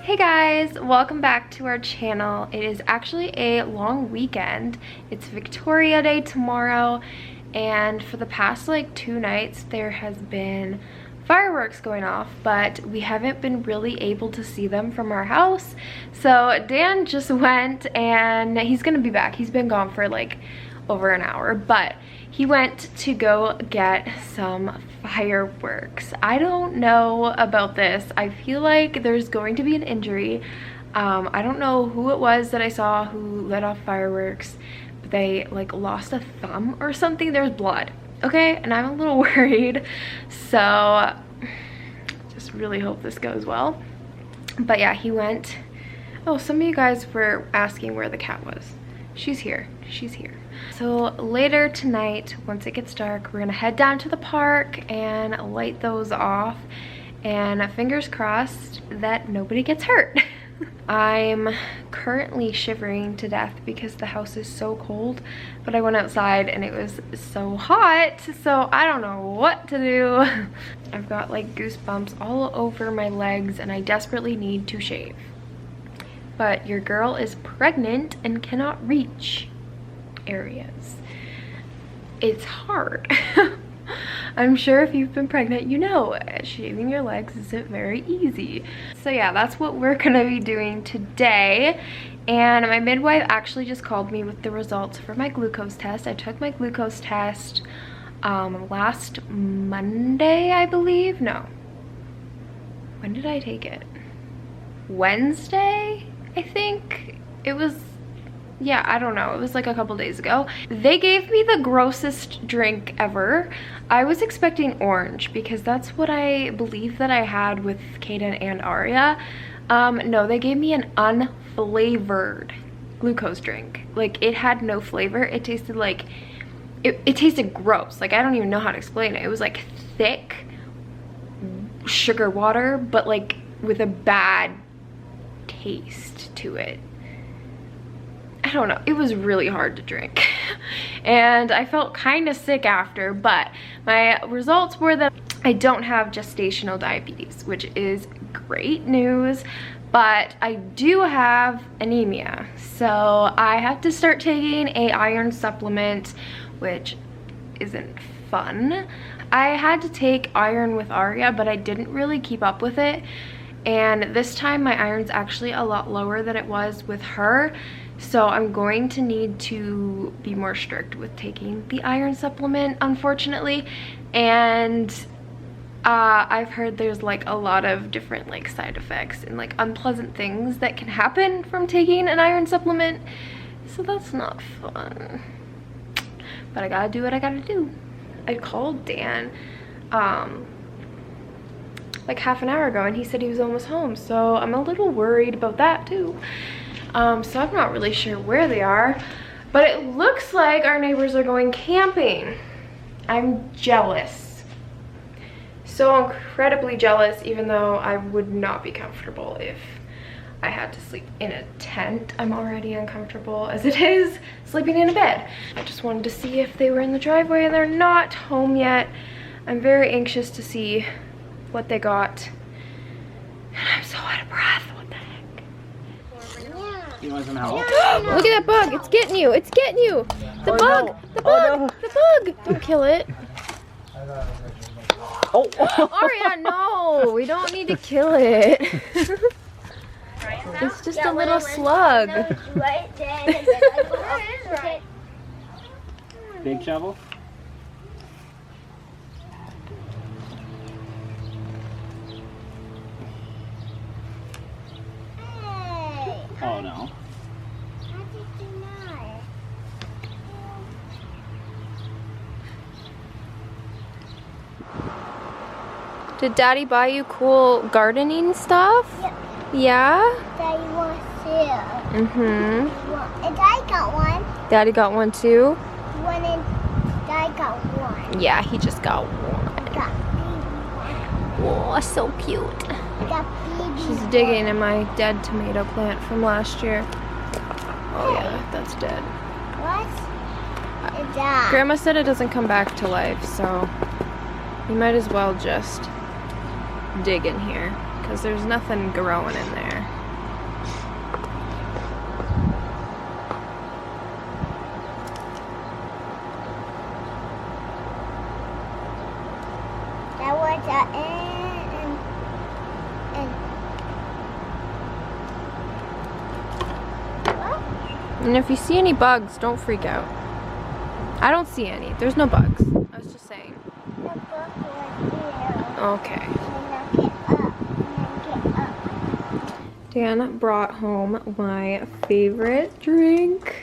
Hey guys, welcome back to our channel. It is actually a long weekend. It's Victoria Day tomorrow, and for the past like 2 nights there has been fireworks going off, but we haven't been really able to see them from our house. So Dan just went, and he's gonna be back. He's been gone for like over an hour, but he went to go get some fireworks. I don't know about this. I feel like there's going to be an injury. I don't know who it was that I saw who let off fireworks, but they like lost a thumb or something. There's blood, okay, and I'm a little worried, so just really hope this goes well. But yeah, he went. Oh, some of you guys were asking where the cat was. She's here. She's here. So later tonight, once it gets dark, we're gonna head down to the park and light those off, and fingers crossed that nobody gets hurt. I'm currently shivering to death because the house is so cold, but I went outside and it was so hot, so I don't know what to do. I've got like goosebumps all over my legs and I desperately need to shave. But your girl is pregnant and cannot reach areas. It's hard. I'm sure if you've been pregnant, you know shaving your legs isn't very easy. So yeah, that's what we're gonna be doing today. And my midwife actually just called me with the results for my glucose test. I took my glucose test last Monday, I believe. No. When did I take it? Wednesday, I think. It was, yeah, I don't know. It was like a couple days ago. They gave me the grossest drink ever. I was expecting orange because that's what I believe that I had with Kaden and Aria. No, they gave me an unflavored glucose drink. Like, it had no flavor. It tasted like, it tasted gross. Like, I don't even know how to explain it. It was like thick sugar water, but like with a bad taste to it. I don't know, it was really hard to drink and I felt kind of sick after, but my results were that I don't have gestational diabetes, which is great news, but I do have anemia, so I have to start taking a iron supplement, which isn't fun. I had to take iron with Aria, but I didn't really keep up with it, and this time my iron's actually a lot lower than it was with her. So I'm going to need to be more strict with taking the iron supplement, unfortunately. And I've heard there's like a lot of different like side effects and like unpleasant things that can happen from taking an iron supplement. So that's not fun. But I gotta do what I gotta do. I called Dan like half an hour ago and he said he was almost home. So I'm a little worried about that too. So I'm not really sure where they are, but it looks like our neighbors are going camping. I'm jealous. So incredibly jealous, even though I would not be comfortable if I had to sleep in a tent. I'm already uncomfortable as it is sleeping in a bed. I just wanted to see if they were in the driveway, and they're not home yet. I'm very anxious to see what they got. And I'm so out of breath. You want some help? Look at that bug. It's getting you. It's getting you. The bug. No. The bug. No. The bug. Don't kill it. Oh. Aria, no. We don't need to kill it. It's just a little slug. Big shovel? Oh no. How did you know? Did Daddy buy you cool gardening stuff? Yep. Yeah? Daddy wants two. Mm-hmm. And Daddy got one. Daddy got one too? One and Daddy got one. Yeah, he just got one. Got baby one. Oh, so cute. Got baby She's one. digging in my dead tomato plant from last year. Oh yeah, that's dead. What is that? Grandma said it doesn't come back to life, so you might as well just dig in here because there's nothing growing in there. And if you see any bugs, don't freak out. I don't see any. There's no bugs. I was just saying. Okay. Dan brought home my favorite drink.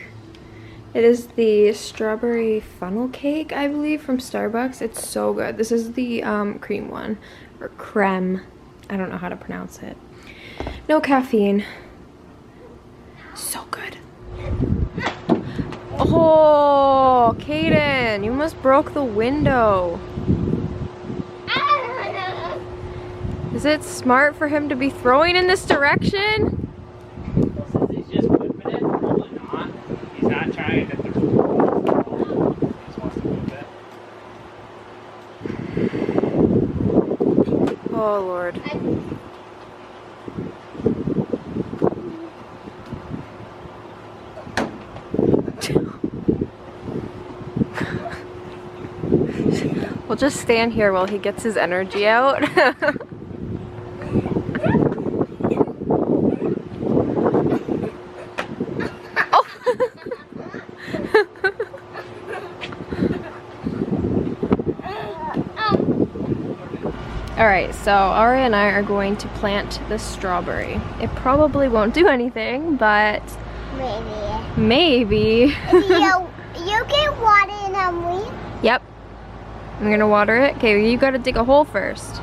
It is the strawberry funnel cake, I believe, from Starbucks. It's so good. This is the cream one, or creme. I don't know how to pronounce it. No caffeine. So good. Oh, Kaden, you almost broke the window. Is it smart for him to be throwing in this direction? He's just whipping it. Probably not. He's not trying to throw. He just wants to whip it. Oh, Lord. We'll just stand here while he gets his energy out. Alright, so Ari and I are going to plant this strawberry. It probably won't do anything, but maybe. You get water in a week? Yep. I'm gonna water it. Okay, you gotta dig a hole first.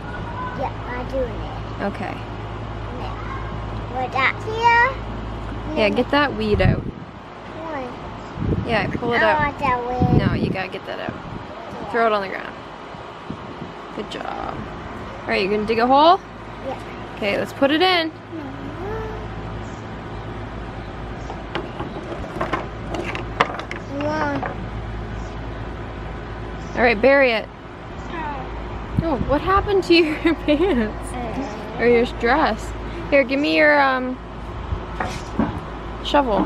Yeah, I'm doing it. Okay. Put that here. Yeah, get that weed out. One. Yeah, pull it I out. want that weed. No, you gotta get that out. Throw it on the ground. Good job. Alright, you gonna dig a hole? Yeah. Okay, let's put it in. Alright, bury it. Oh, what happened to your pants? Or your dress? Here, give me your shovel.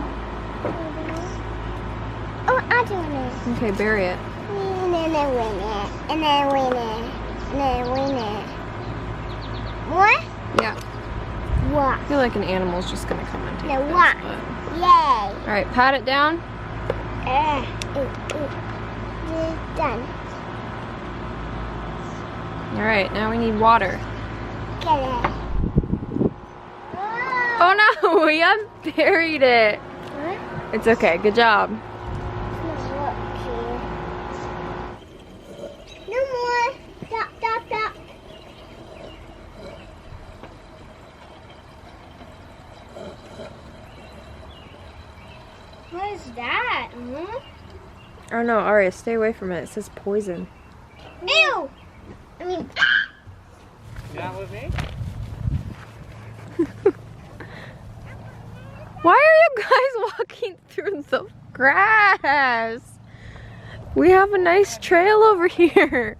Oh, I'm doing it. Okay, bury it. And then win it. And then win it. And then win it. What? Yeah. What? I feel like an animal's just gonna come and take No, this, what? but... Yay. Alright, pat it down. Done. Alright, now we need water. Get it. Oh no, we unburied it. What? It's okay, good job. No more. Stop, stop, stop. What is that? Oh no, Aria, stay away from it. It says poison. Ew! I mean, You not with me? Why are you guys walking through the grass? We have a nice trail over here.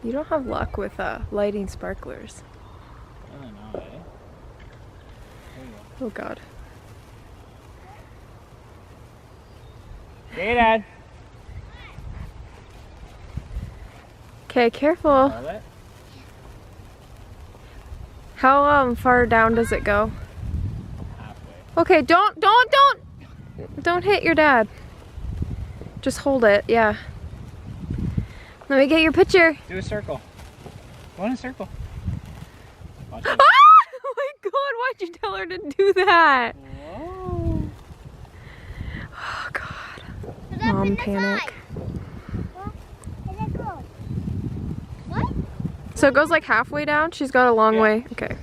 You don't have luck with lighting sparklers. I don't know, eh? There you go. Oh god. Hey, Dad. Okay, careful. Charlotte? How far down does it go? Halfway. Okay, don't hit your dad. Just hold it, yeah. Let me get your picture. Do a circle. Go in a circle. Watch Ah! it. Oh my god, why'd you tell her to do that? Whoa. Oh god. Mom panic. where did it go? So it goes like halfway down? She's got a long way. Okay.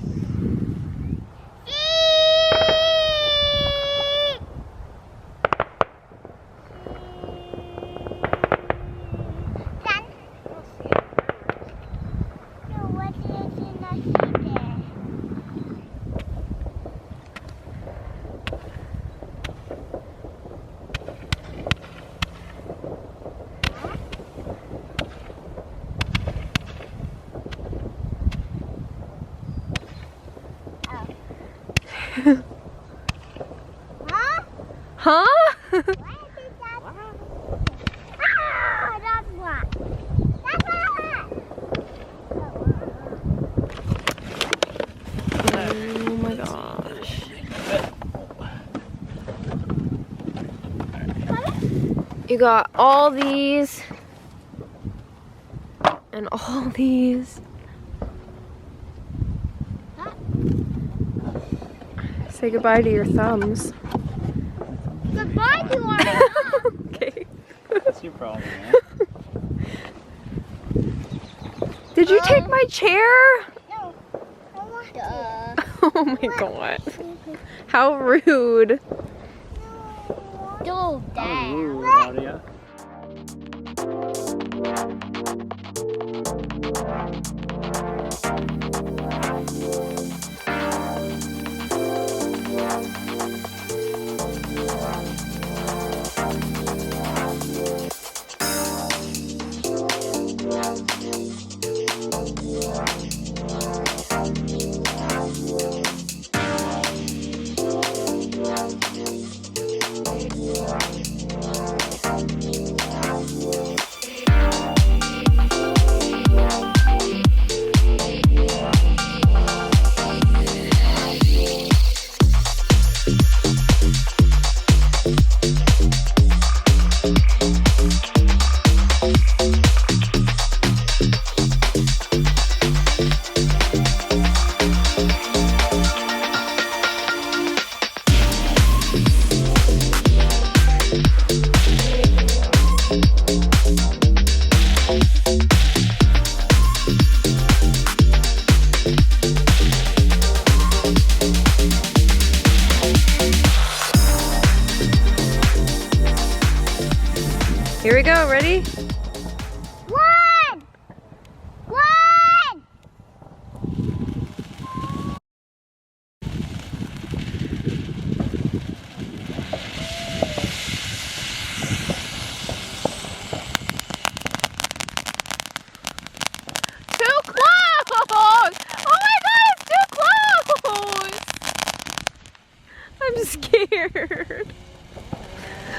Huh? Oh my gosh. You got all these and all these. Say goodbye to your thumbs. Goodbye to our mom. Okay. That's your problem, man. Did you take my chair? No. I want to. Oh my god. How rude. No, Dad. Ooh, Claudia. Here we go, ready? One! Too close! Oh my god, it's too close! I'm scared.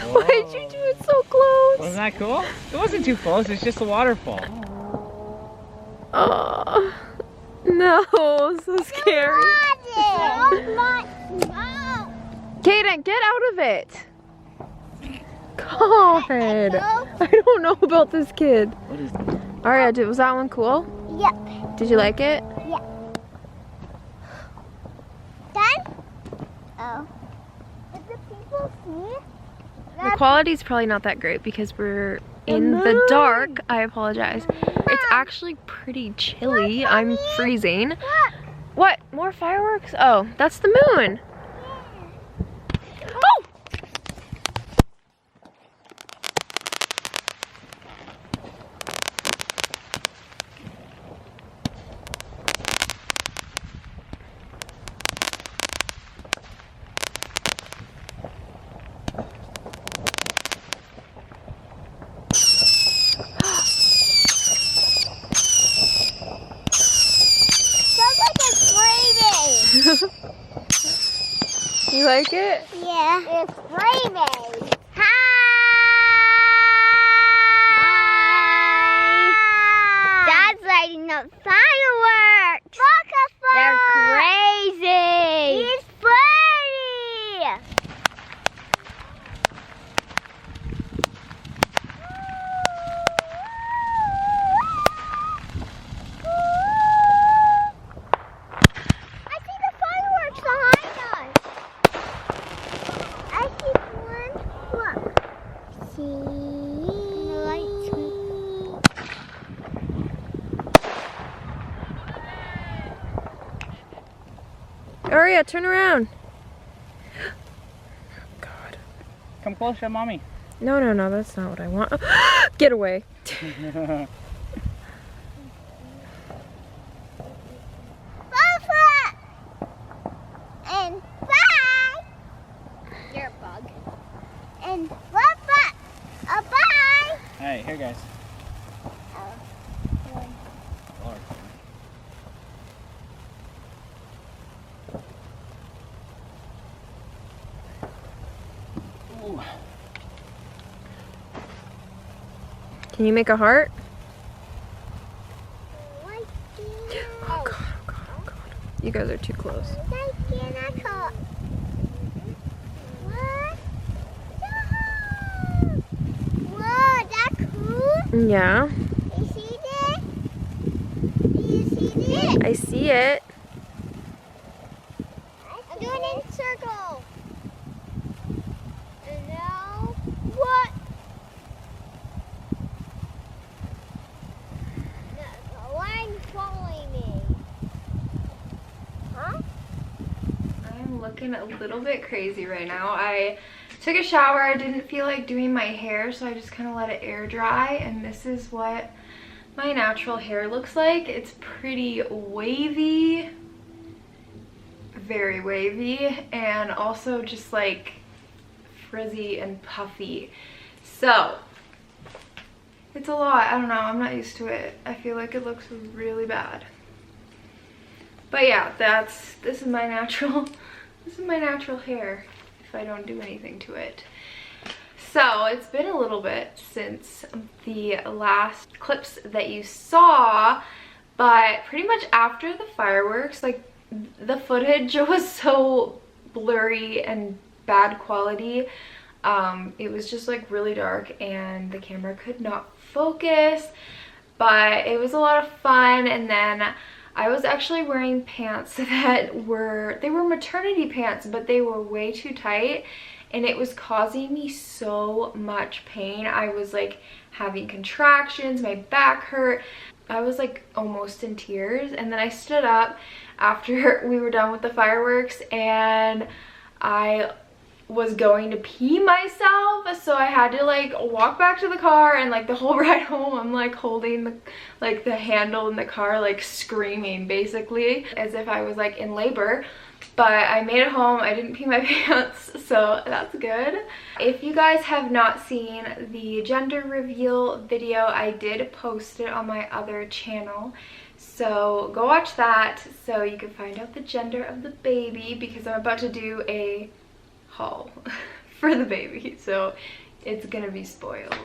Why'd you do it so close? Wasn't that cool? It wasn't too close, it's just a waterfall. Oh, no, so scary. Kaden, get out of it. God, I don't know about this kid. What is that? Aria, was that one cool? Yep. Did you like it? Yep. Done? Oh. Did the people see? The quality's probably not that great because we're in the dark. I apologize. It's actually pretty chilly. I'm freezing. What? More fireworks? Oh, that's the moon. Oh! You like it? Yeah. It's flaming. Hi. Dad's lighting up fireworks. They're crazy. It's funny. I see the fireworks behind us. Victoria, turn around. God. Come closer, mommy. No, no, no, that's not what I want. Get away. And bye. You're a bug. And bye. Bye. Alright, here guys. Lord. Ooh. Can you make a heart? Oh Oh God, oh God, oh God. You guys are too close. Whoa, that's cool. Yeah, You see that? Do you see that? I see it. I'm doing it in circle. And now, what? The line's following me. Huh? I'm looking a little bit crazy right now. I took a shower. I didn't feel like doing my hair, so I just kind of let it air dry, and this is what my natural hair looks like. It's pretty wavy, very wavy, and also just like frizzy and puffy. So it's a lot. I don't know, I'm not used to it. I feel like it looks really bad. But yeah, this is my natural hair if I don't do anything to it. So it's been a little bit since the last clips that you saw, but pretty much after the fireworks, like the footage was so blurry and bad quality. It was just like really dark and the camera could not focus, but it was a lot of fun. And then I was actually wearing pants that were maternity pants, but they were way too tight and it was causing me so much pain. I was like having contractions, my back hurt. I was like almost in tears. And then I stood up after we were done with the fireworks and I was going to pee myself, so I had to like walk back to the car, and like the whole ride home I'm like holding the handle in the car, like screaming basically as if I was like in labor. But I made it home. I didn't pee my pants, so that's good. If you guys have not seen the gender reveal video, I did post it on my other channel, so go watch that so you can find out the gender of the baby, because I'm about to do a haul for the baby, so it's gonna be spoiled.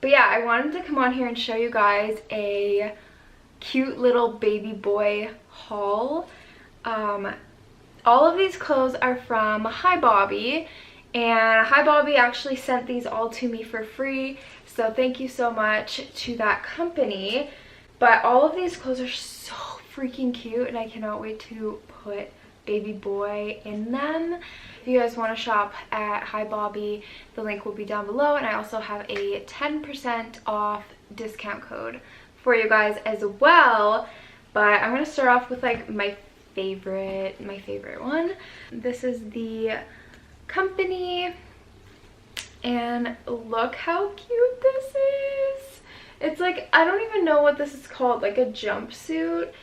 But yeah, I wanted to come on here and show you guys a cute little baby boy haul. All of these clothes are from Hi Bobby, and Hi Bobby actually sent these all to me for free, so thank you so much to that company. But all of these clothes are so freaking cute and I cannot wait to put baby boy in them. If you guys want to shop at Hi Bobby, the link will be down below, and I also have a 10% off discount code for you guys as well. But I'm going to start off with like my favorite one. This is the company, and look how cute this is. It's like, I don't even know what this is called, like a jumpsuit.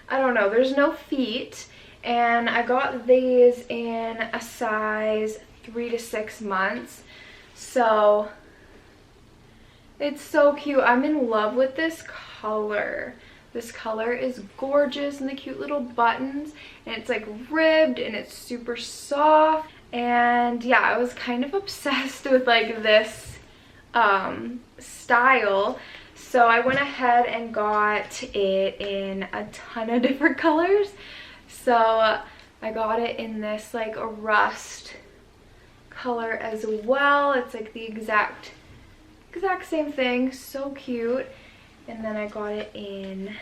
I don't know, there's no feet. And I got these in a size 3 to 6 months. So it's so cute. I'm in love with this color. This color is gorgeous, and the cute little buttons, and it's like ribbed and it's super soft. And yeah, I was kind of obsessed with like this style. So I went ahead and got it in a ton of different colors. So I got it in this like a rust color as well. It's like the exact same thing, so cute. And then I got it in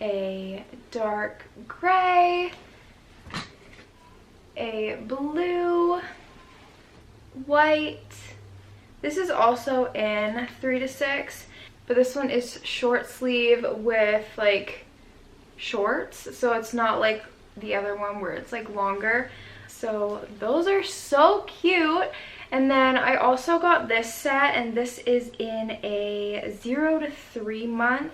a dark gray, a blue, white. This is also in 3 to 6, but this one is short sleeve with like shorts, so it's not like the other one where it's like longer. So those are so cute. And then I also got this set, and this is in a 0 to 3 month.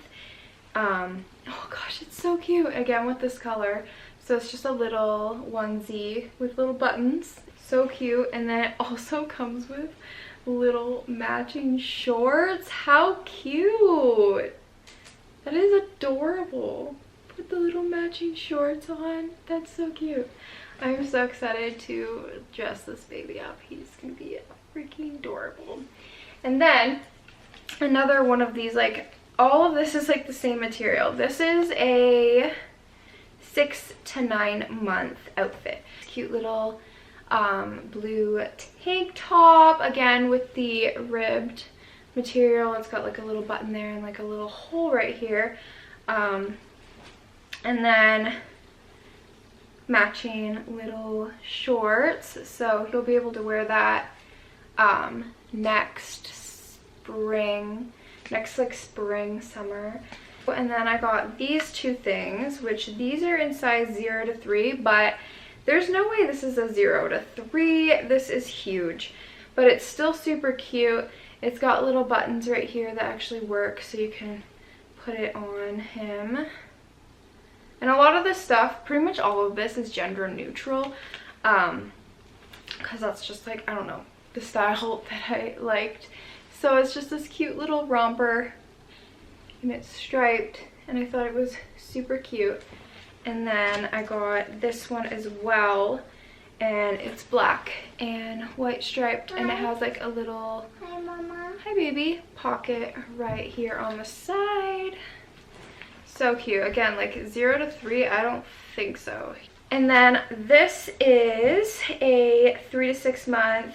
Oh gosh, it's so cute, again with this color. So it's just a little onesie with little buttons, so cute. And then it also comes with little matching shorts. How cute! That is adorable. Put the little matching shorts on. That's so cute. I'm so excited to dress this baby up. He's gonna be freaking adorable. And then another one of these, like, all of this is like the same material. This is a 6 to 9 month outfit. Cute little blue tank top, again with the ribbed material. It's got like a little button there and like a little hole right here. And then matching little shorts, so you'll be able to wear that next spring, summer. And then I got these two things, which these are in size 0 to 3, but there's no way this is a 0 to 3. This is huge, but it's still super cute. It's got little buttons right here that actually work, so you can put it on him. And a lot of this stuff, pretty much all of this, is gender neutral, because that's just like, I don't know, the style that I liked. So it's just this cute little romper, and it's striped, and I thought it was super cute. And then I got this one as well, and it's black and white striped, and it has like a little, Hi, Mama. hi baby, pocket right here on the side. So cute. Again, like 0 to 3, I don't think so. And then this is a 3 to 6 month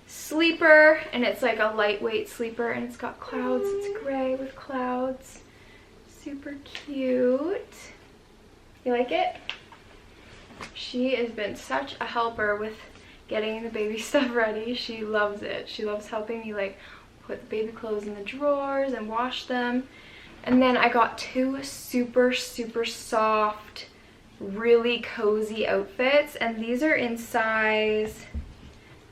sleeper, and it's like a lightweight sleeper, and it's got clouds. It's gray with clouds. Super cute. You like it? She has been such a helper with getting the baby stuff ready. She loves it. She loves helping me like put the baby clothes in the drawers and wash them. And then I got two super soft, really cozy outfits, and these are in size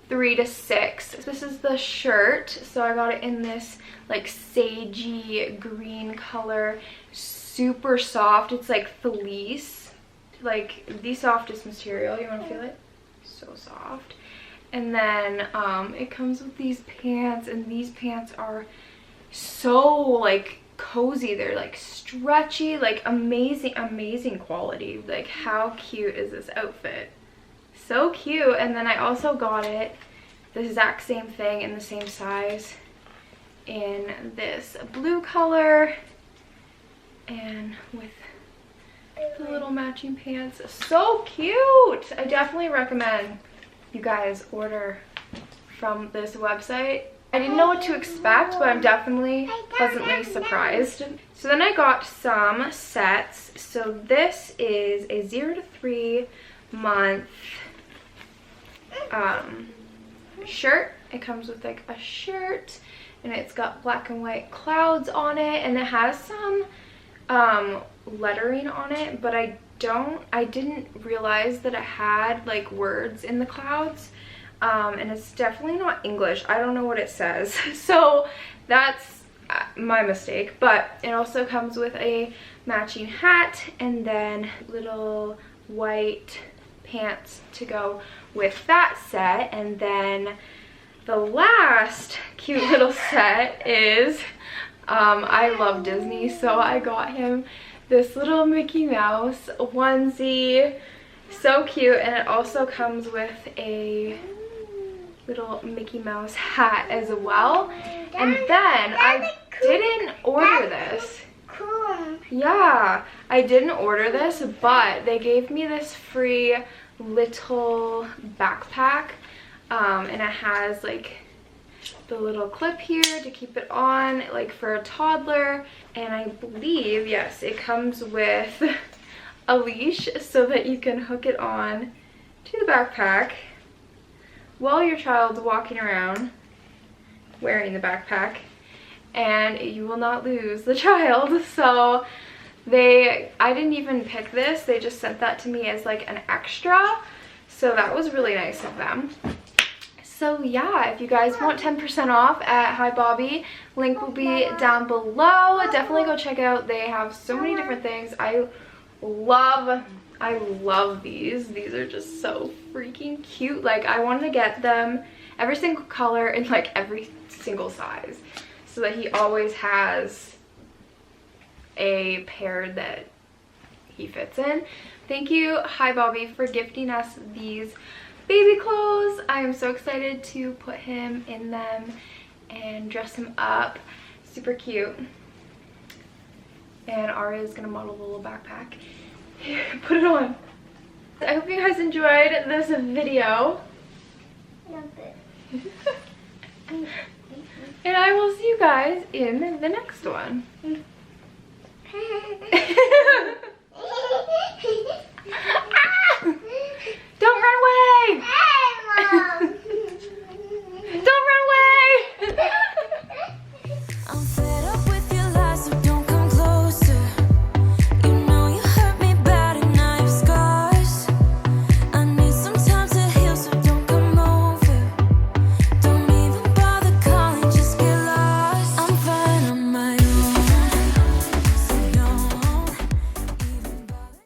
3 to 6. This is the shirt, so I got it in this like sagey green color, super soft. It's like fleece, like the softest material. You want to feel it? So soft. And then it comes with these pants, and these pants are so like cozy. They're like stretchy, like amazing quality. Like, how cute is this outfit? So cute. And then I also got it the exact same thing in the same size in this blue color, and with the little matching pants. So cute. I definitely recommend you guys order from this website. I didn't know what to expect, but I'm definitely pleasantly surprised. So then I got some sets. So this is a 0 to 3 month shirt. It comes with like a shirt, and it's got black and white clouds on it, and it has some lettering on it, but I didn't realize that it had like words in the clouds. And it's definitely not English. I don't know what it says, so that's my mistake. But it also comes with a matching hat, and then little white pants to go with that set. And then the last cute little set is I love Disney, so I got him this little Mickey Mouse onesie. So cute. And it also comes with a little Mickey Mouse hat as well. And then I didn't order this. Cool. Yeah, I didn't order this, but they gave me this free little backpack, and it has like the little clip here to keep it on, like for a toddler. And I believe, yes, it comes with a leash so that you can hook it on to the backpack while your child's walking around wearing the backpack, and you will not lose the child. So I didn't even pick this. They just sent that to me as like an extra. So that was really nice of them. So yeah, if you guys want 10% off at Hi Bobby, link will be down below. Definitely go check it out. They have so many different things. I love these. These are just so freaking cute. Like, I wanted to get them every single color and like every single size so that he always has a pair that he fits in. Thank you, Hi Bobby, for gifting us these baby clothes. I am so excited to put him in them and dress him up. Super cute. And Aria is gonna model the little backpack. Here, put it on. I hope you guys enjoyed this video. And I will see you guys in the next one. Ah!